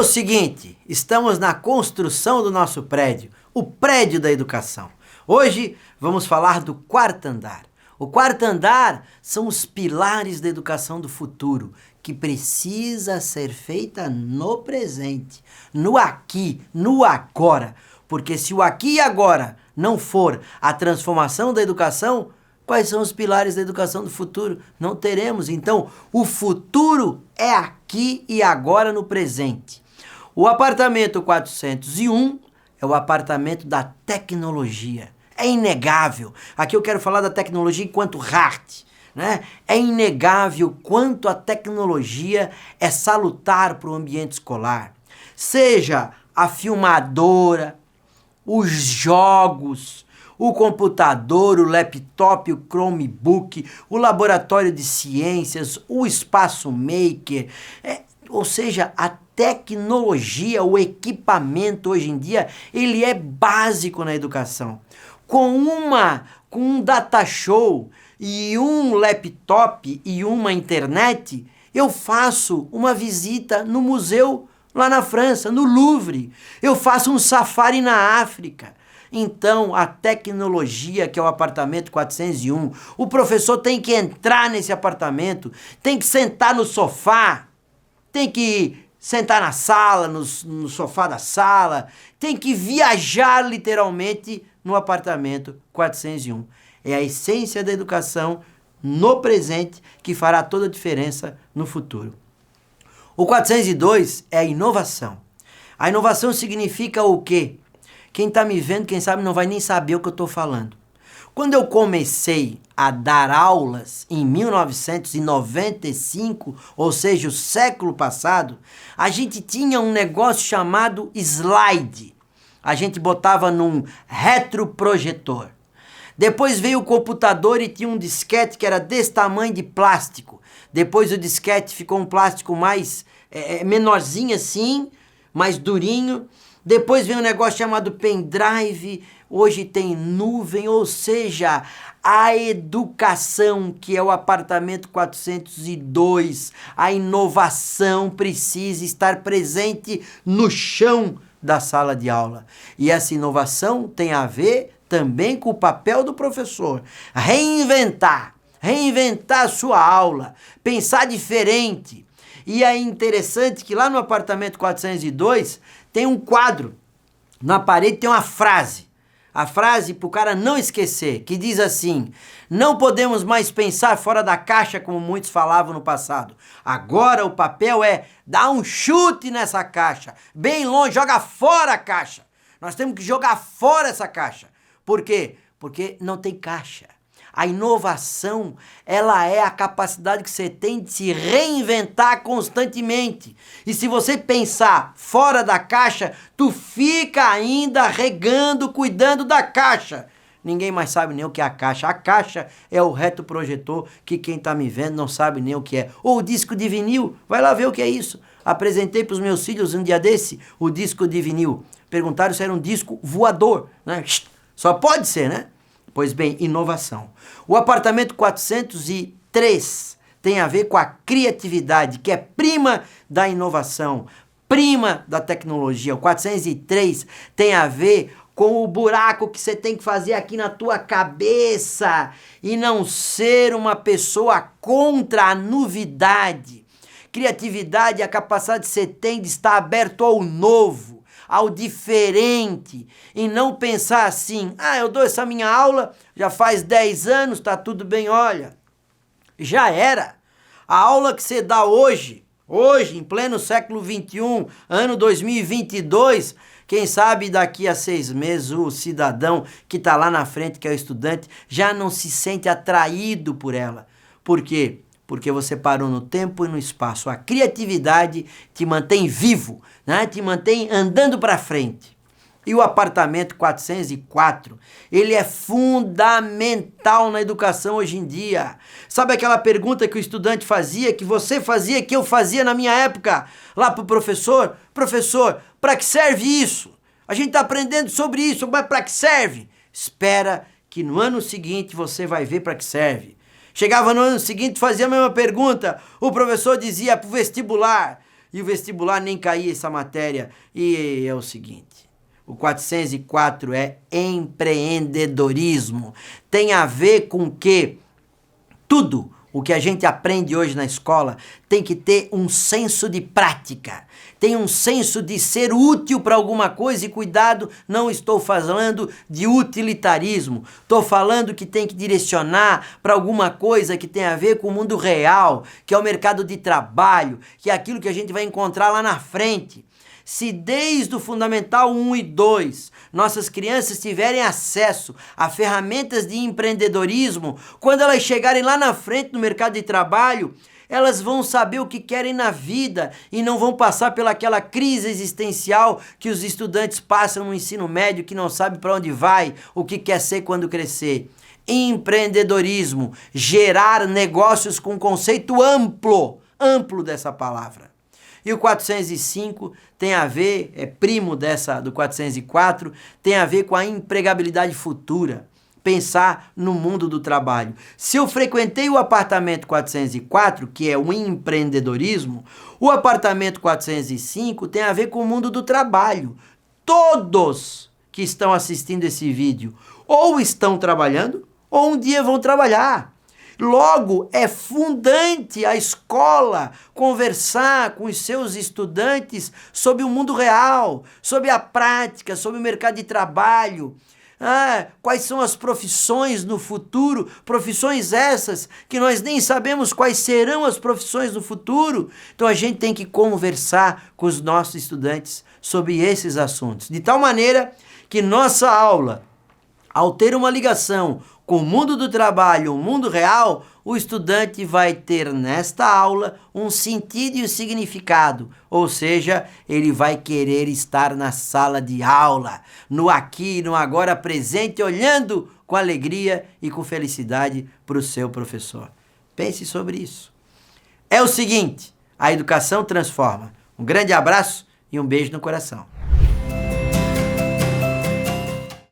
seguinte, estamos na construção do nosso prédio, o prédio da educação. Hoje vamos falar do quarto andar. O quarto andar são os pilares da educação do futuro, que precisa ser feita no presente, no aqui, no agora. Porque se o aqui e agora não for a transformação da educação, quais são os pilares da educação do futuro? Não teremos. Então, o futuro é aqui e agora no presente. O apartamento 401 é o apartamento da tecnologia. É inegável. Aqui eu quero falar da tecnologia enquanto hard, né? É inegável quanto a tecnologia é salutar para o ambiente escolar. Seja a filmadora, os jogos, o computador, o laptop, o Chromebook, o laboratório de ciências, o espaço maker, ou seja, a tecnologia, o equipamento hoje em dia, ele é básico na educação. Com um data show e um laptop e uma internet, eu faço uma visita no museu lá na França, no Louvre. Eu faço um safari na África. Então, a tecnologia, que é o apartamento 401, o professor tem que entrar nesse apartamento, tem que sentar no sofá, tem que sentar na sala, no sofá da sala, tem que viajar literalmente no apartamento 401. É a essência da educação no presente que fará toda a diferença no futuro. O 402 é a inovação. A inovação significa o quê? Quem está me vendo, quem sabe, não vai nem saber o que eu estou falando. Quando eu comecei a dar aulas em 1995, ou seja, o século passado, a gente tinha um negócio chamado slide. A gente botava num retroprojetor. Depois veio o computador e tinha um disquete que era desse tamanho de plástico. Depois o disquete ficou um plástico mais menorzinho assim, mais durinho. Depois veio um negócio chamado pendrive, hoje tem nuvem, ou seja, a educação, que é o apartamento 402, a inovação precisa estar presente no chão da sala de aula. E essa inovação tem a ver também com o papel do professor. Reinventar a sua aula, pensar diferente. E é interessante que lá no apartamento 402 tem um quadro, na parede tem uma frase. A frase para o cara não esquecer, que diz assim: não podemos mais pensar fora da caixa como muitos falavam no passado. Agora o papel é dar um chute nessa caixa, bem longe, joga fora a caixa. Nós temos que jogar fora essa caixa. Por quê? Porque não tem caixa. A inovação, ela é a capacidade que você tem de se reinventar constantemente. E se você pensar fora da caixa, tu fica ainda regando, cuidando da caixa. Ninguém mais sabe nem o que é a caixa. A caixa é o retroprojetor, que quem está me vendo não sabe nem o que é. Ou o disco de vinil, vai lá ver o que é isso. Apresentei para os meus filhos um dia desse o disco de vinil. Perguntaram se era um disco voador, né? Só pode ser, né? Pois bem, inovação. O apartamento 403 tem a ver com a criatividade, que é prima da inovação, prima da tecnologia. O 403 tem a ver com o buraco que você tem que fazer aqui na tua cabeça e não ser uma pessoa contra a novidade. Criatividade é a capacidade que você tem de estar aberto ao novo, ao diferente, e não pensar assim: eu dou essa minha aula, já faz 10 anos, tá tudo bem, olha, já era. A aula que você dá hoje, em pleno século XXI, ano 2022, quem sabe daqui a 6 meses o cidadão que está lá na frente, que é o estudante, já não se sente atraído por ela. Por quê? Porque você parou no tempo e no espaço. A criatividade te mantém vivo, né? Te mantém andando para frente. E o apartamento 404, ele é fundamental na educação hoje em dia. Sabe aquela pergunta que o estudante fazia, que você fazia, que eu fazia na minha época, lá para o professor? Professor, para que serve isso? A gente está aprendendo sobre isso, mas para que serve? Espera que no ano seguinte você vai ver para que serve. Chegava no ano seguinte, fazia a mesma pergunta, o professor dizia para o vestibular: e o vestibular nem caía essa matéria. E é o seguinte, o 404 é empreendedorismo. Tem a ver com que tudo o que a gente aprende hoje na escola tem que ter um senso de prática, tem um senso de ser útil para alguma coisa e cuidado, não estou falando de utilitarismo, estou falando que tem que direcionar para alguma coisa que tem a ver com o mundo real, que é o mercado de trabalho, que é aquilo que a gente vai encontrar lá na frente. Se desde o Fundamental 1 e 2 nossas crianças tiverem acesso a ferramentas de empreendedorismo, quando elas chegarem lá na frente no mercado de trabalho, elas vão saber o que querem na vida e não vão passar pelaquela crise existencial que os estudantes passam no ensino médio, que não sabe para onde vai, o que quer ser quando crescer. Empreendedorismo, gerar negócios com conceito amplo dessa palavra. E o 405 tem a ver, é primo do 404, tem a ver com a empregabilidade futura, pensar no mundo do trabalho. Se eu frequentei o apartamento 404, que é o empreendedorismo, o apartamento 405 tem a ver com o mundo do trabalho. Todos que estão assistindo esse vídeo ou estão trabalhando ou um dia vão trabalhar. Logo, é fundante a escola conversar com os seus estudantes sobre o mundo real, sobre a prática, sobre o mercado de trabalho. Quais são as profissões no futuro, profissões essas que nós nem sabemos quais serão as profissões no futuro. Então a gente tem que conversar com os nossos estudantes sobre esses assuntos, de tal maneira que nossa aula, ao ter uma ligação com o mundo do trabalho, o mundo real, o estudante vai ter nesta aula um sentido e um significado, ou seja, ele vai querer estar na sala de aula, no aqui e no agora presente, olhando com alegria e com felicidade para o seu professor. Pense sobre isso. É o seguinte, a educação transforma. Um grande abraço e um beijo no coração.